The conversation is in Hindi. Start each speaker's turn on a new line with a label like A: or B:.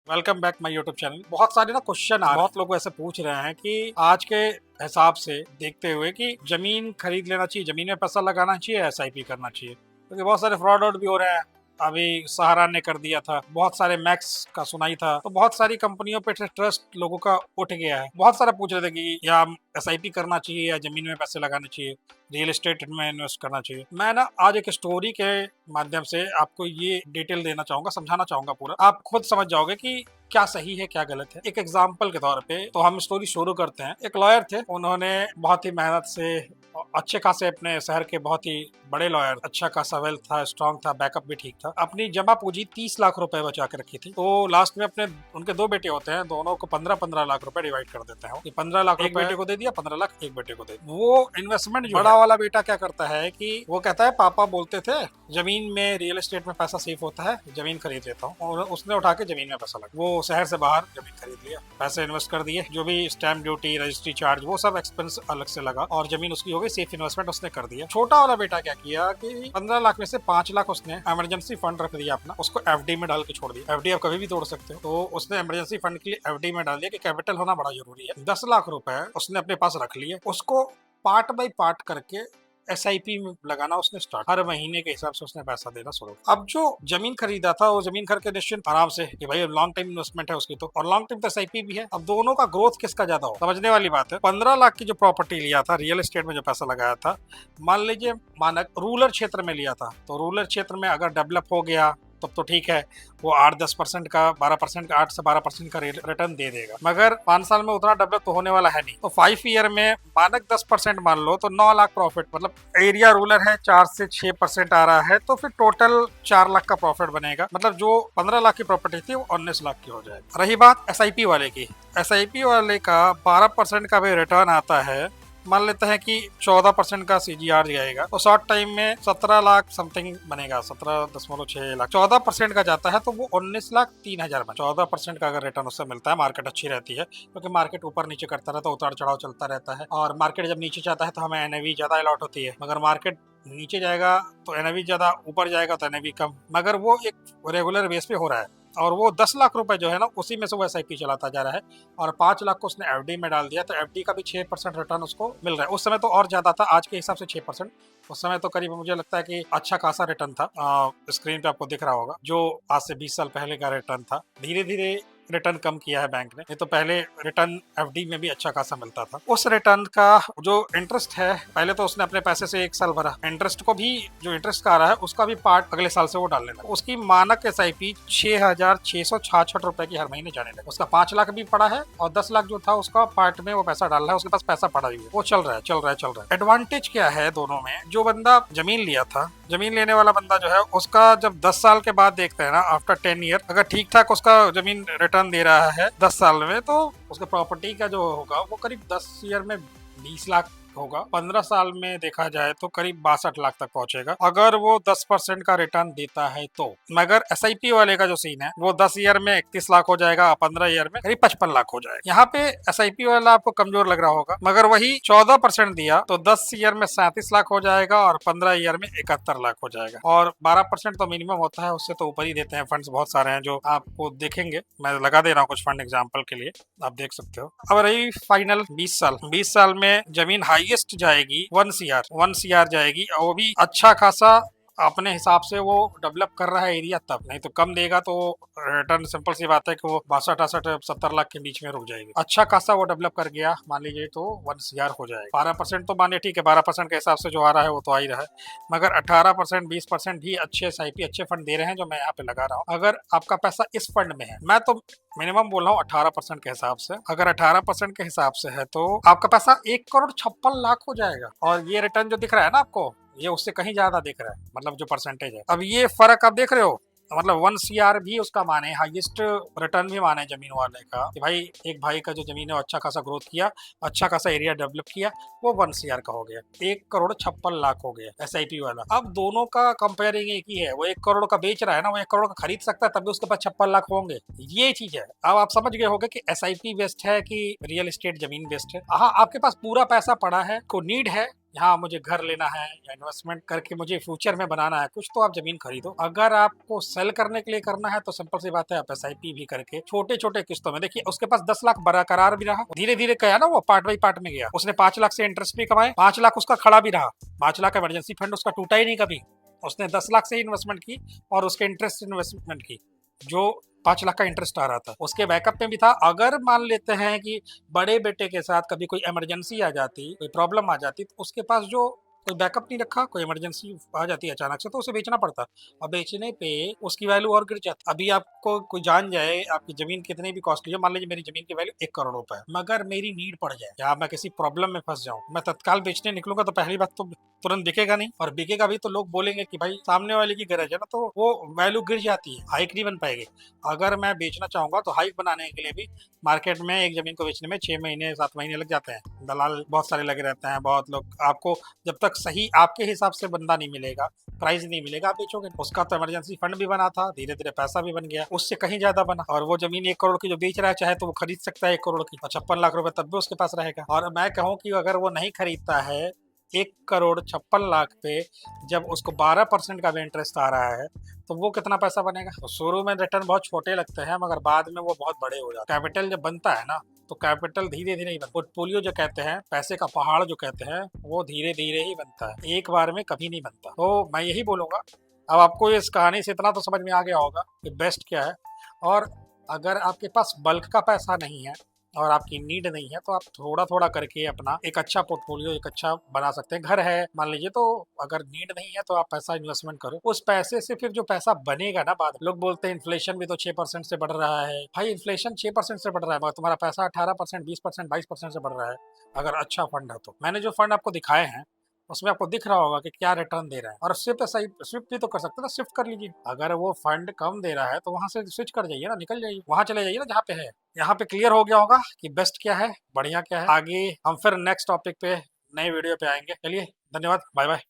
A: Welcome back my YouTube channel. बहुत सारे ना क्वेश्चन आ बहुत लोग ऐसे पूछ रहे हैं कि आज के हिसाब से देखते हुए कि जमीन खरीद लेना चाहिए, जमीन में पैसा लगाना चाहिए, एसआईपी करना चाहिए, क्योंकि बहुत सारे फ्रॉड भी हो रहे हैं। अभी सहारा ने कर दिया था, बहुत सारे मैक्स का सुनाई था, तो बहुत सारी कंपनियों पे ट्रस्ट लोगों का उठ गया है। बहुत सारे पूछ रहे थे कि या एसआईपी करना चाहिए या जमीन में पैसे लगाने चाहिए, रियल एस्टेट में इन्वेस्ट करना चाहिए। मैं ना आज एक स्टोरी के माध्यम से आपको ये डिटेल देना चाहूंगा, समझाना चाहूंगा पूरा। आप खुद समझ जाओगे कि क्या सही है क्या गलत है। एक एग्जाम्पल के तौर पे तो हम स्टोरी शुरू करते हैं। एक लॉयर थे, उन्होंने बहुत ही मेहनत से अच्छे खासे अपने शहर के बहुत ही बड़े लॉयर, अच्छा खासा वेल्थ था, स्ट्रांग था, बैकअप भी ठीक था, अपनी जमा पूंजी 30 लाख रुपए बचा के रखी थी। तो लास्ट में अपने उनके दो बेटे होते हैं, दोनों को 15-15 लाख रुपए डिवाइड कर देते हैं। 15 लाख एक बेटे को दे दिया, 15 लाख एक बेटे को दे दिया। वो इन्वेस्टमेंट जो बड़ा वाला बेटा क्या करता है कि वो कहता है पापा बोलते थे जमीन में, रियल एस्टेट में पैसा सेफ होता है, जमीन खरीद लेता हूँ। और उसने उठा के जमीन में पैसा लगा, वो शहर से बाहर जमीन खरीद लिया, पैसे इन्वेस्ट कर दिए, जो भी स्टैम्प ड्यूटी, रजिस्ट्री चार्ज, वो सब एक्सपेंस अलग से लगा और जमीन उसकी हो गई, सेफ इन्वेस्टमेंट उसने कर दिया। छोटा वाला बेटा क्या किया कि 15 लाख में से 5 लाख उसने इमरजेंसी फंड रख दिया अपना, उसको एफडी में डाल के छोड़ दिया। एफडी आप कभी भी तोड़ सकते हो, तो उसने इमरजेंसी फंड के लिए एफडी में डाल दिया कि कैपिटल होना बड़ा जरूरी है। 10 लाख रुपए उसने अपने पास रख लिए, उसको पार्ट बाई पार्ट करके एसआईपी में लगाना उसने स्टार्ट, हर महीने के हिसाब से उसने पैसा देना शुरू। अब जो जमीन खरीदा था वो जमीन खरीद के निश्चिंत आराम से कि भाई लॉन्ग टाइम इन्वेस्टमेंट है उसकी, तो और लॉन्ग टाइम तो एसआईपी भी है। अब दोनों का ग्रोथ किसका ज्यादा हो, समझने वाली बात है। 15 लाख की जो प्रॉपर्टी लिया था, रियल एस्टेट में जो पैसा लगाया था, मान लीजिए मानक रूरल क्षेत्र में लिया था, तो रूरल क्षेत्र में अगर डेवलप हो गया तब तो ठीक है, वो 8-10% का, 12% का, 8 से 12% का रिटर्न दे देगा। मगर 5 साल में उतना डेवलप तो होने वाला है नहीं, तो 5 ईयर में मानक 10% मान लो तो 9 लाख प्रॉफिट, मतलब एरिया रूरल है, 4 से 6% आ रहा है, तो फिर टोटल 4 लाख का प्रॉफिट बनेगा। मतलब जो 15 लाख की प्रॉपर्टी थी वो 19 लाख की हो जाएगी। रही बात एसआईपी वाले की, एसआईपी वाले का 12% का भी रिटर्न आता है, मान लेते हैं कि 14% का सीजीआर जाएगा, तो शॉर्ट टाइम में 17 लाख समथिंग बनेगा, 17.6 लाख। 14% का जाता है तो वो 19,03,000 बन। 14% का अगर रिटर्न उससे मिलता है, मार्केट अच्छी रहती है, क्योंकि मार्केट ऊपर नीचे करता रहता है, उतार चढ़ाव चलता रहता है, और मार्केट जब नीचे जाता है तो हमें एनएवी ज्यादा अलॉट होती है, मगर मार्केट नीचे जाएगा तो एनएवी ज्यादा, ऊपर जाएगा तो एनएवी कम। मगर वो एक रेगुलर बेस पे हो रहा है, और वो 10 लाख रुपए जो है ना, उसी में से वो एसआईपी चलाता जा रहा है, और 5 लाख को उसने एफडी में डाल दिया, तो एफडी का भी 6% रिटर्न उसको मिल रहा है। उस समय तो और ज्यादा था, आज के हिसाब से 6%, उस समय तो करीब मुझे लगता है कि अच्छा खासा रिटर्न था। स्क्रीन पे आपको दिख रहा होगा, जो आज से 20 साल पहले का रिटर्न था। धीरे धीरे रिटर्न कम किया है बैंक ने, नहीं तो पहले रिटर्न एफडी में भी अच्छा खासा मिलता था। उस रिटर्न का जो इंटरेस्ट है, पहले तो उसने अपने पैसे से 1 साल भरा, इंटरेस्ट को भी, जो इंटरेस्ट का आ रहा है उसका भी पार्ट अगले साल से वो डालने लगा। उसकी मानक एसआईपी 6,666 रुपए की हर महीने जाने लगा। उसका 5 लाख भी पड़ा है, और 10 लाख जो था उसका पार्ट में वो पैसा डाल रहा है, उसके पास पैसा पड़ा ही है, वो चल रहा है, चल रहा है, चल रहा है। एडवांटेज क्या है दोनों में, जो बंदा जमीन लिया था, जमीन लेने वाला बंदा जो है, उसका जब 10 साल के बाद देखते हैं ना, आफ्टर 10 ईयर, अगर ठीक ठाक उसका जमीन रिटर्न दे रहा है 10 साल में, तो उसके प्रॉपर्टी का जो होगा वो करीब 10 ईयर में 20 लाख होगा। 15 साल में देखा जाए तो करीब 62 लाख तक पहुंचेगा, अगर वो 10% का रिटर्न देता है तो। मगर एसआईपी वाले का जो सीन है, वो 10 ईयर में 31 लाख हो जाएगा, 15 ईयर में करीब 55 लाख हो जाएगा। यहाँ पे एसआईपी वाला आपको कमजोर लग रहा होगा, मगर वही 14% दिया तो 10 ईयर में 37 लाख हो जाएगा, और 15 ईयर में 71 लाख हो जाएगा। और 12% तो मिनिमम होता है, उससे तो ऊपर ही देते हैं। फंड्स बहुत सारे हैं जो आपको देखेंगे, मैं लगा दे रहा हूँ कुछ फंड एग्जाम्पल के लिए, आप देख सकते हो। अब रही फाइनल 20 साल में जमीन हाईएस्ट जाएगी 1 CR जाएगी, और वो भी अच्छा खासा अपने हिसाब से वो डेवलप कर रहा है एरिया, तब। नहीं तो कम देगा तो रिटर्न सिंपल सी बात है कि वो 62-68-70 लाख के बीच में रुक जाएगी। अच्छा खासा वो डेवलप कर गया, मान लीजिए, तो 1 CR हो जाएगा। 12% तो मानिए ठीक है, 12% के हिसाब से जो आ रहा है वो तो आ ही रहा है, मगर 18%, 20% भी अच्छे एसआईपी, अच्छे फंड दे रहे हैं जो मैं यहाँ पे लगा रहा हूँ। अगर आपका पैसा इस फंड में है, मैं तो मिनिमम बोल रहा हूँ 18% के हिसाब से, अगर 18% के हिसाब से है तो आपका पैसा 1,56,00,000 हो जाएगा। और ये रिटर्न जो दिख रहा है ना आपको, ये उससे कहीं ज्यादा दिख रहा है, मतलब जो परसेंटेज है। अब ये फर्क आप देख रहे हो, मतलब 1 CR भी उसका माने, हाईएस्ट रिटर्न भी माने जमीन वाले का, कि भाई एक भाई का जो जमीन है अच्छा खासा ग्रोथ किया, अच्छा खासा एरिया डेवलप किया, वो 1 CR का हो गया, 1,56,00,000 हो गया एसआईपी वाला। अब दोनों का कंपेयरिंग एक ही है, वो 1 करोड़ का बेच रहा है ना, वो 1 करोड़ का खरीद सकता है, तब भी उसके पास 56 लाख होंगे। ये चीज है। अब आप समझ गए होंगे कि एसआईपी बेस्ट है कि रियल एस्टेट जमीन बेस्ट है। हाँ, आपके पास पूरा पैसा पड़ा है, को नीड है यहाँ मुझे घर लेना है या इन्वेस्टमेंट करके मुझे फ्यूचर में बनाना है कुछ, तो आप जमीन खरीदो। अगर आपको सेल करने के लिए करना है तो सिंपल सी बात है, आप SIP भी करके छोटे छोटे किस्तों में, देखिए उसके पास 10 लाख बरकरार भी रहा, धीरे धीरे गया ना, वो पार्ट बाई पार्ट में गया, उसने 5 लाख से इंटरेस्ट भी कमाए, 5 लाख उसका खड़ा भी रहा, 5 लाख इमरजेंसी फंड उसका टूटा ही नहीं कभी, उसने 10 लाख से ही इन्वेस्टमेंट की और उसके इंटरेस्ट इन्वेस्टमेंट की, जो 5 लाख का इंटरेस्ट आ रहा था उसके बैकअप में भी था। अगर मान लेते हैं कि बड़े बेटे के साथ कभी कोई इमरजेंसी आ जाती, कोई प्रॉब्लम आ जाती, तो उसके पास जो कोई बैकअप नहीं रखा, कोई इमरजेंसी आ जाती है अचानक से, तो उसे बेचना पड़ता, और बेचने पे उसकी वैल्यू और गिर जाती। अभी आपको कोई जान जाए आपकी जमीन कितनी भी कॉस्टली है, मान लीजिए मेरी जमीन की वैल्यू 1 करोड़ रुपए है, मगर मेरी नीड पड़ जाए या मैं किसी प्रॉब्लम में फंस जाऊं, मैं तत्काल बेचने निकलूंगा तो पहली बात तो तुरंत बिकेगा नहीं, और बिकेगा भी तो लोग बोलेंगे कि भाई सामने वाले की गरज है ना, तो वो वैल्यू गिर जाती है, हाइक नहीं बन पाएगी। अगर मैं बेचना चाहूंगा तो हाइक बनाने के लिए भी मार्केट में एक जमीन को बेचने में 6 महीने 7 महीने लग जाते हैं, दलाल बहुत सारे लगे रहते हैं, बहुत लोग, आपको जब तक सही आपके हिसाब से बंदा नहीं मिलेगा, प्राइस नहीं मिलेगा, आप बेचोगे। उसका तो इमरजेंसी फंड भी बना था, धीरे धीरे पैसा भी बन गया, उससे कहीं ज्यादा बना, और वो जमीन 1 करोड़ की जो बेच रहा है, चाहे तो वो खरीद सकता है 1 करोड़ की, और 56 लाख रुपए तब भी उसके पास रहेगा। और मैं कहूँ कि अगर वो नहीं खरीदता है 1 करोड़ 56 लाख पे, जब उसको 12% का भी इंटरेस्ट आ रहा है, तो वो कितना पैसा बनेगा। तो शुरू में रिटर्न बहुत छोटे लगते हैं, मगर बाद में वो बहुत बड़े हो जाते हैं। कैपिटल जब बनता है ना, तो कैपिटल धीरे धीरे ही बनता है। पोर्टफोलियो जो कहते हैं, पैसे का पहाड़ जो कहते हैं, वो धीरे धीरे ही बनता है, एक बार में कभी नहीं बनता। तो मैं यही बोलूंगा, अब आपको इस कहानी से इतना तो समझ में आ गया होगा कि बेस्ट क्या है। और अगर आपके पास बल्क का पैसा नहीं है और आपकी नीड नहीं है, तो आप थोड़ा थोड़ा करके अपना एक अच्छा पोर्टफोलियो, एक अच्छा बना सकते हैं। घर है मान लीजिए, तो अगर नीड नहीं है तो आप पैसा इन्वेस्टमेंट करो, उस पैसे से फिर जो पैसा बनेगा ना, बाद लोग बोलते हैं इन्फ्लेशन भी तो 6% से बढ़ रहा है। भाई इन्फ्लेशन 6% से बढ़ रहा है, मगर तुम्हारा पैसा 18%, 20%, 22% से बढ़ रहा है, अगर अच्छा फंड है तो। मैंने जो फंड आपको दिखाए हैं उसमें आपको दिख रहा होगा कि क्या रिटर्न दे रहा है। और स्विफ्ट सही, स्विफ्ट भी तो कर सकते हैं ना, स्विफ्ट कर लीजिए। अगर वो फंड कम दे रहा है तो वहां से स्विच कर जाइए ना, निकल जाइए, वहां चले जाइए ना जहाँ पे है। यहाँ पे क्लियर हो गया होगा कि बेस्ट क्या है, बढ़िया क्या है। आगे हम फिर नेक्स्ट टॉपिक पे, नए वीडियो पे आएंगे। चलिए, धन्यवाद, बाय बाय।